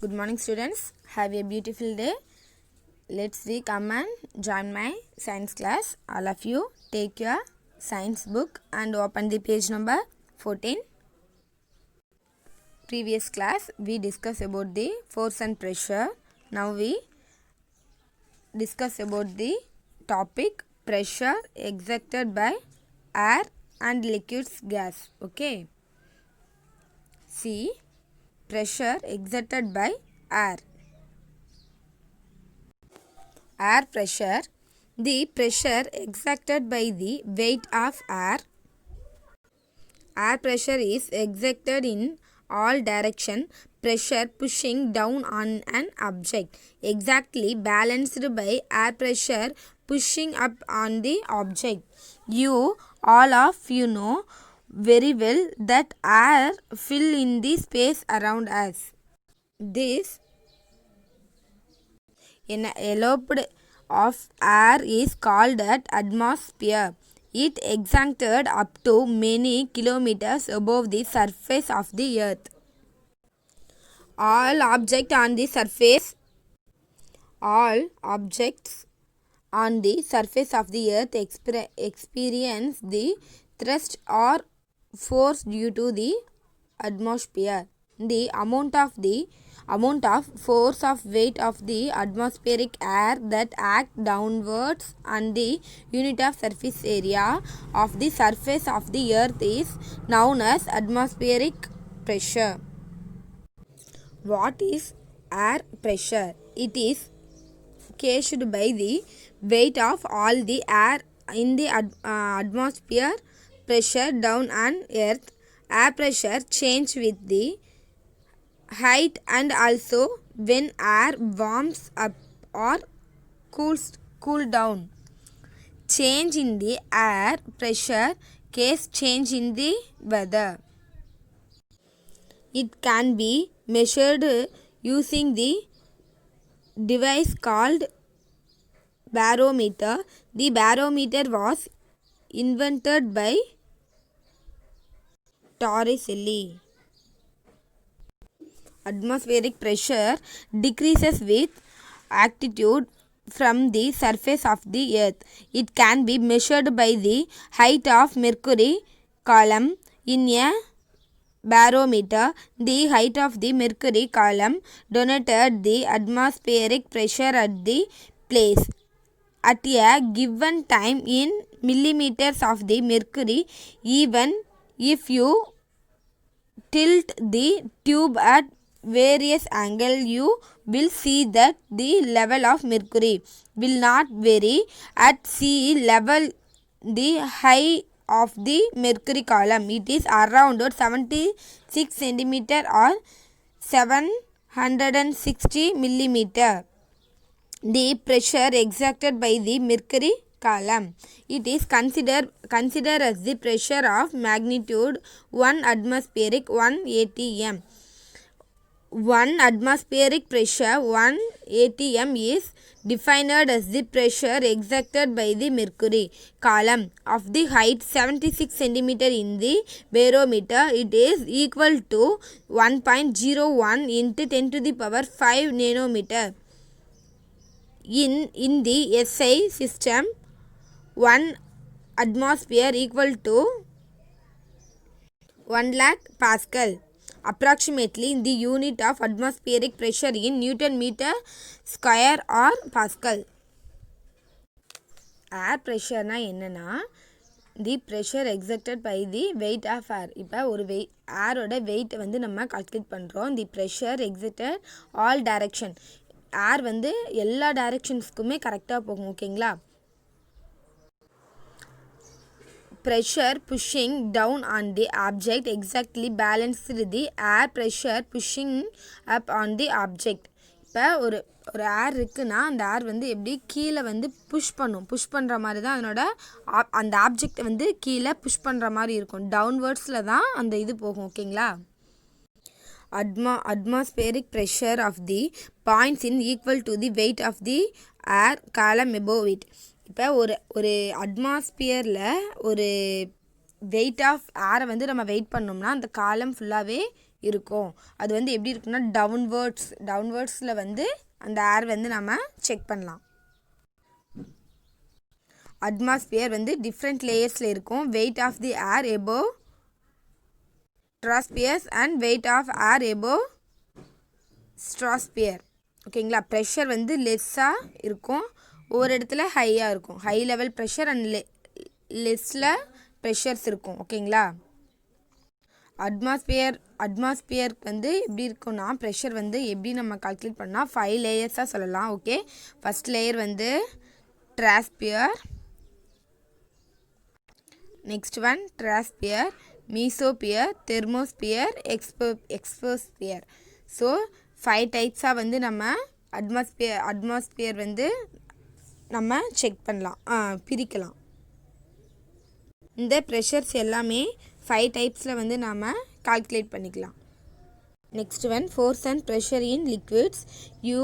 Good morning students, have a beautiful day. Let's come and join my science class. All of you take your science book and open the page number 14. Previous class we discussed about the force and pressure. Now we discuss about the topic pressure exerted by air and liquids gas. Okay, see, pressure exerted by air. Air pressure, the pressure exerted by the weight of air. Air pressure is exerted in all direction, pressure pushing down on an object, exactly balanced by air pressure pushing up on the object. All of you know very well that air fill in the space around us. This envelope of air is called an atmosphere. It extended up to many kilometers above the surface of the earth. All objects on the surface of the earth experience the thrust or force due to the atmosphere. The amount of force of weight of the atmospheric air that act downwards on the unit of surface area of the surface of the earth is known as atmospheric pressure. What is air pressure? It is caused by the weight of all the air in the atmosphere pressure down on earth. Air pressure change with the height and also when air warms up or cools down. Change in the air pressure cause change in the weather. It can be measured using the device called barometer. The barometer was invented by Torricelli. Atmospheric pressure decreases with altitude from the surface of the earth. It can be measured by the height of mercury column in a barometer. The height of the mercury column denoted the atmospheric pressure at the place. At a given time in millimeters of the mercury, even if you tilt the tube at various angle, you will see that the level of mercury will not vary. At sea level, the height of the mercury column, it is around 76 centimeter or 760 millimeter. The pressure exerted by the mercury column, it is considered as the pressure of magnitude 1 atmospheric 1 atm. 1 atmospheric pressure 1 atm is defined as the pressure exerted by the mercury column of the height 76 cm in the barometer. It is equal to 1.01 into 10 to the power 5 nanometer. In the SI system, 1 atmosphere equal to 1 lakh Pascal. Approximately the unit of atmospheric pressure in Newton meter square or Pascal. Air pressure na என்னன்னா the pressure exerted by the weight of air. இப்போ ஒரு ஏரோட weight வந்து நம்ம calculate பண்ணுறோம். the pressure exerted all direction. ஏர் வந்து எல்லா டைரக்ஷன்ஸ்க்குமே கரெக்டாக போகும். ஓகேங்களா? Pressure pushing down on the object exactly balanced the air pressure pushing up on the object. இப்போ ஒரு ஏர் இருக்குன்னா அந்த ஏர் வந்து எப்படி கீழே வந்து புஷ் பண்ணுற மாதிரி தான் அதனோட அந்த ஆப்ஜெக்ட் வந்து கீழே புஷ் பண்ணுற மாதிரி இருக்கும். டவுன்வர்ட்ஸில் தான் அந்த இது போகும். ஓகேங்களா? Atmospheric pressure of the points in equal to the weight of the air column above it. இப்போ ஒரு அட்மாஸ்பியரில் ஒரு வெயிட் ஆஃப் ஏரை வந்து நம்ம வெயிட் பண்ணோம்னா அந்த காலம் ஃபுல்லாகவே இருக்கும். அது வந்து எப்படி இருக்குன்னா டவுன்வர்ட்ஸில் வந்து அந்த ஏர் வந்து நம்ம செக் பண்ணலாம். அட்மாஸ்பியர் வந்து டிஃப்ரெண்ட் லேயர்ஸில் இருக்கும். Weight of the air above tropospheres and weight of air above stratosphere. ஓகேங்களா. ப்ரெஷர் வந்து லெஸ்ஸாக இருக்கும், ஒவ்வொரு இடத்துல ஹையாக இருக்கும். ஹை லெவல் ப்ரெஷர் அண்ட் லெஸ்ஸில் ப்ரெஷர்ஸ் இருக்கும். ஓகேங்களா. அட்மாஸ்பியருக்கு வந்து எப்படி இருக்குன்னா ப்ரெஷர் வந்து எப்படி நம்ம கால்குலேட் பண்ணால் 5 லேயர்ஸாக சொல்லலாம். ஓகே. ஃபஸ்ட் லேயர் வந்து ட்ராஸ்பியர், நெக்ஸ்ட் ஒன் ட்ராஸ்பியர், மீசோபியர், தெர்மோஸ்பியர், எக்ஸ்போஸ்பியர். ஸோ 5 டைப்ஸாக வந்து நம்ம அட்மாஸ்பியர் வந்து நம்ம செக் பண்ணலாம், பிரிக்கலாம். இந்த ப்ரெஷர்ஸ் எல்லாமே 5 டைப்ஸில் வந்து நம்ம கால்குலேட் பண்ணிக்கலாம். Next one force and pressure in liquids. You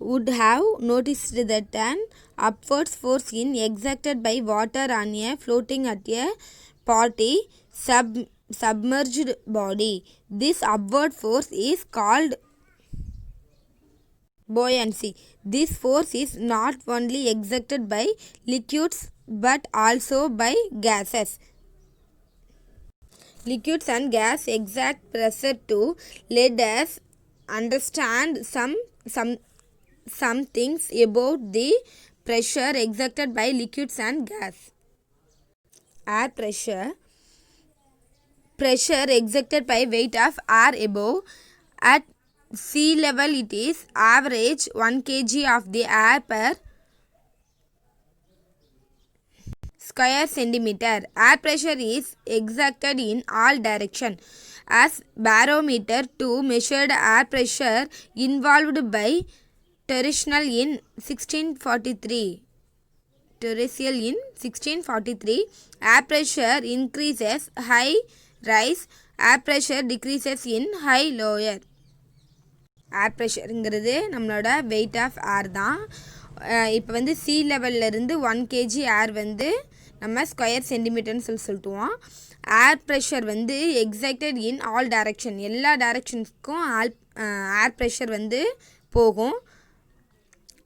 would have noticed that an upwards force is exerted by water on a floating at a party submerged body. This upward force is called buoyancy. This force is not only exerted by liquids but also by gases. Liquids and gas exert pressure to let us understand some things about the pressure exerted by liquids and gas. Air pressure exerted by weight of air above at sea level, it is average 1 kg of the air per square centimeter. Air pressure is exerted in all directions. As barometer to measured air pressure involved by Terrestrial in 1643. Air pressure increases, high rise. Air pressure decreases in high lower. ஏர் ப்ரெஷருங்கிறது நம்மளோட wait of ஏர் தான். இப்போ வந்து C லெவல்லேருந்து 1 kg ஏர் வந்து நம்ம square சென்டிமீட்டர்னு சொல்லிட்டுவோம். ஏர் pressure வந்து excited in all direction, எல்லா டைரக்ஷன்ஸ்க்கும் ஏர் pressure வந்து போகும்.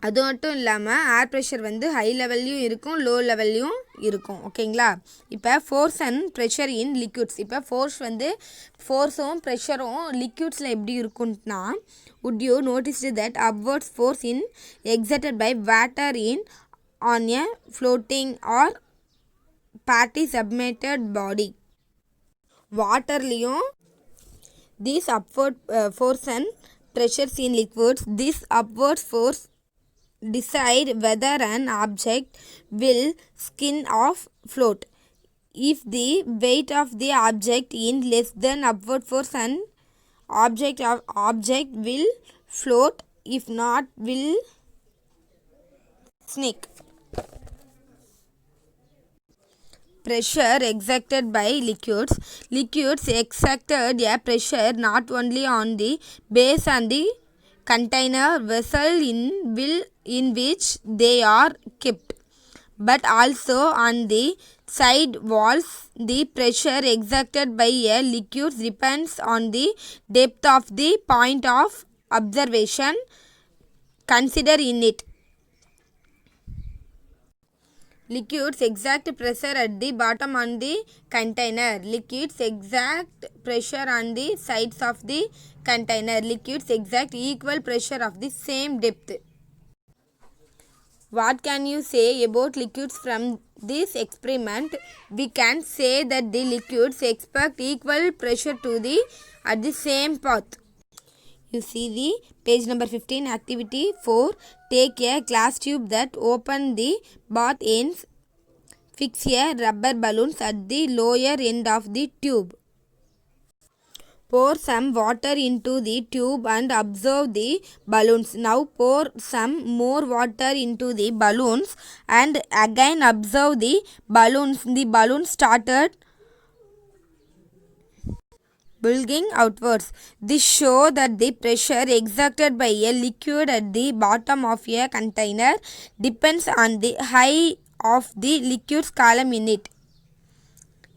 அது மட்டும் இல்லாமல் ஏர் ப்ரெஷர் வந்து ஹை லெவல்லையும் இருக்கும், லோ லெவல்லையும் இருக்கும். ஓகேங்களா. இப்போ force and pressure in liquids. இப்போ ஃபோர்ஸும் ப்ரெஷரும் லிக்விட்ஸில் எப்படி இருக்குன்னா, would you notice that upwards force in exerted by water on a floating or partly submerged body. வாட்டர்லேயும் these upward force and pressures in liquids, this upward force decide whether an object will skin or float. If the weight of the object is less than upward force, and object will float, if not will sink. Pressure exerted by liquids exerted a pressure not only on the base and the container vessel in which they are kept, but also on the side walls. The pressure exerted by a liquid depends on the depth of the point of observation considered in it. Liquids exert pressure at the bottom on the container. Liquids exert pressure on the sides of the container. Liquids exert equal pressure of the same depth. What can you say about liquids from this experiment? We can say that the liquids expert equal pressure at the same path. You see the page number 15, activity 4. Take a glass tube that open the both ends. Fix a rubber balloons at the lower end of the tube. Pour some water into the tube and observe the balloons. Now pour some more water into the balloons and again observe the balloons. The balloons started bulging outwards. This shows that the pressure exerted by a liquid at the bottom of a container depends on the height of the liquid's column in it.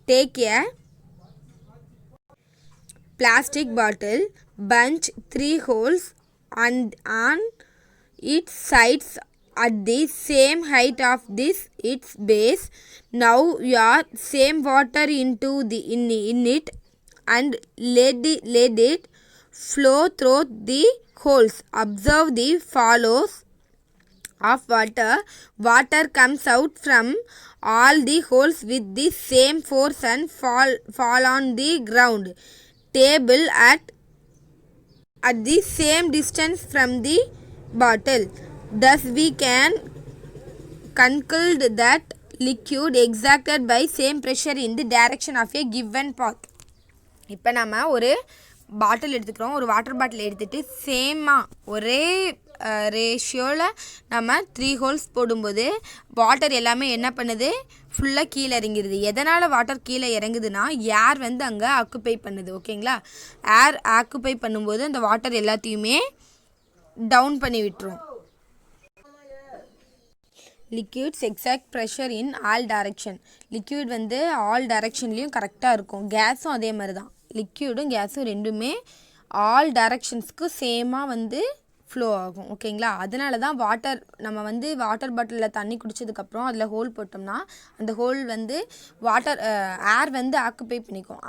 Take a plastic bottle, punch 3 holes and on its sides at the same height of its base. Now your same water into in it and let it flow through the holes. Observe the flows of water. Water comes out from all the holes with the same force and fall on the ground table at the same distance from the bottle. Thus we can conclude that liquid exerted by same pressure in the direction of a given path. இப்போ நம்ம ஒரு பாட்டில் எடுத்துக்கிறோம். ஒரு water bottle எடுத்துகிட்டு சேமாக ஒரே ரேஷியோவில் நம்ம 3 ஹோல்ஸ் போடும்போது வாட்டர் எல்லாமே என்ன பண்ணுது, ஃபுல்லாக கீழே இறங்கிடுது. எதனால் வாட்டர் கீழே இறங்குதுன்னா ஏர் வந்து அங்கே ஆக்குப்பை பண்ணுது. ஓகேங்களா, ஏர் ஆக்குப்பை பண்ணும்போது அந்த வாட்டர் எல்லாத்தையுமே டவுன் பண்ணி விட்டுரும். Liquids exact pressure in all direction. Liquid வந்து ஆல் டைரக்ஷன்லேயும் கரெக்டாக இருக்கும். கேஸும் அதே மாதிரி தான். லிக்யூடும் கேஸும் ரெண்டுமே ஆல் டைரக்ஷன்ஸ்க்கு சேமாக வந்து ஃப்ளோ ஆகும். ஓகேங்களா, அதனால தான் நம்ம வந்து வாட்டர் பாட்டிலில் தண்ணி குடித்ததுக்கப்புறம் அதில் ஹோல் போட்டோம்னா அந்த ஹோல் வந்து ஏர் வந்து ஆக்குப்பை பண்ணிக்கும்.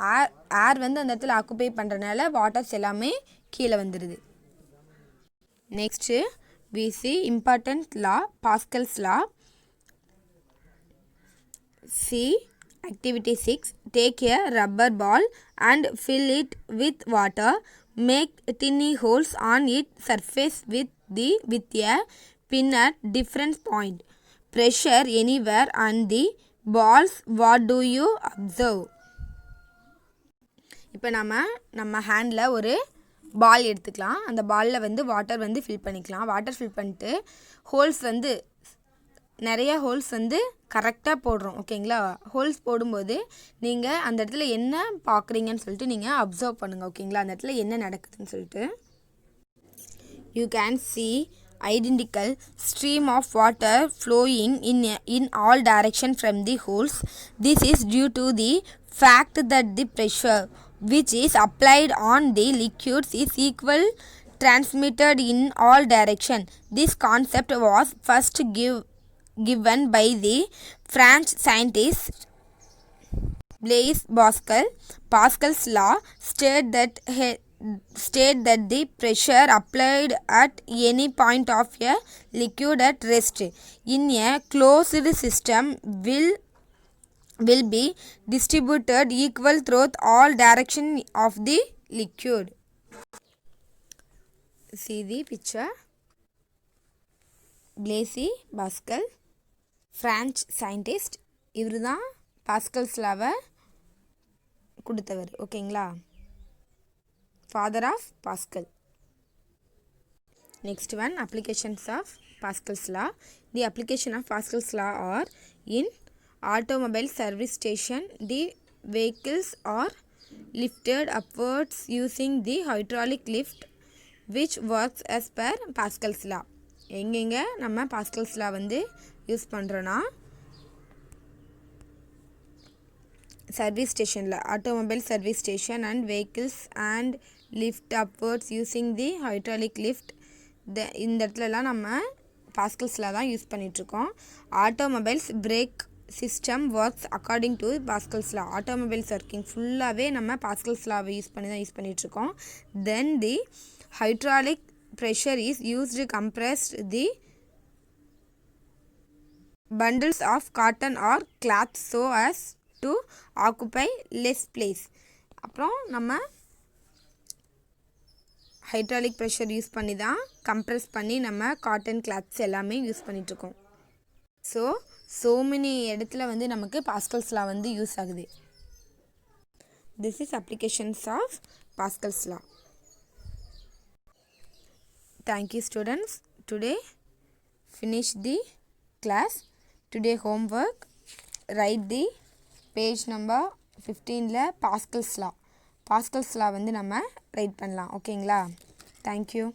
ஏர் வந்து அந்த இடத்துல ஆக்குப்பை பண்ணுறதுனால வாட்டர்ஸ் எல்லாமே கீழே வந்துடுது. Next we see important law, Pascal's law. See activity 6. Take a rubber ball and fill it with water. Make tiny holes on its surface with a pin at different point. Pressure anywhere on the balls. What do you observe? இப்போ நம்ம handle ஒரு பால் எடுத்துக்கலாம். அந்த பாலில் வந்து water வந்து fill பண்ணிக்கலாம். Water fill பண்ணிட்டு ஹோல்ஸ் வந்து நிறைய ஹோல்ஸ் வந்து கரெக்டாக போடுறோம். ஓகேங்களா, ஹோல்ஸ் போடும்போது நீங்கள் அந்த இடத்துல என்ன பார்க்குறீங்கன்னு சொல்லிட்டு நீங்கள் அப்சர்வ் பண்ணுங்கள். ஓகேங்களா, அந்த இடத்துல என்ன நடக்குதுன்னு சொல்லிட்டு. You can see identical stream of water flowing in all direction from the holes. This is due to the fact that the pressure which is applied on the liquids is equal transmitted in all direction. This concept was first given by the French scientist Blaise Pascal. Pascal's law state that the pressure applied at any point of a liquid at rest in a closed system will be distributed equal throughout all direction of the liquid. See the picture. Blaise Pascal, French scientist. இவர் தான் pascals லாவை கொடுத்தவர். ஓகேங்களா, father of Pascal. Next one, applications of Pascal's law. The application of Pascal's law are in automobile service station. The vehicles are lifted upwards using the hydraulic lift which works as per Pascal's law. எங்கெங்க நம்ம pascals law வந்து use பண்ணுறோன்னா service ஸ்டேஷனில், automobile service station and vehicles and lift upwards using the hydraulic lift. இந்த இடத்துலலாம் நம்ம pascals லா தான் use பண்ணிகிட்ருக்கோம். Automobiles brake system works according to pascals law. Automobiles working ஃபுல்லாகவே நம்ம பாஸ்கல்ஸ் லாவை யூஸ் பண்ணி தான் யூஸ் பண்ணிகிட்ருக்கோம். தென் தி hydraulic pressure is used to compress the bundles of cotton or cloth so as to occupy less place. அப்புறம் நம்ம hydraulic pressure use பண்ணி தான் compress பண்ணி நம்ம காட்டன் கிளாத்ஸ் எல்லாமே யூஸ் பண்ணிகிட்ருக்கோம். ஸோ மெனி இடத்துல வந்து நமக்கு பாஸ்கல்ஸ் லா வந்து யூஸ் ஆகுது. This is applications of Pascal's law. Thank you students. Today finish the class. Today homework, write the page number 15ல Pascal's law வந்து நம்ம ரைட் பண்ணலாம். ஓகேங்களா, thank you.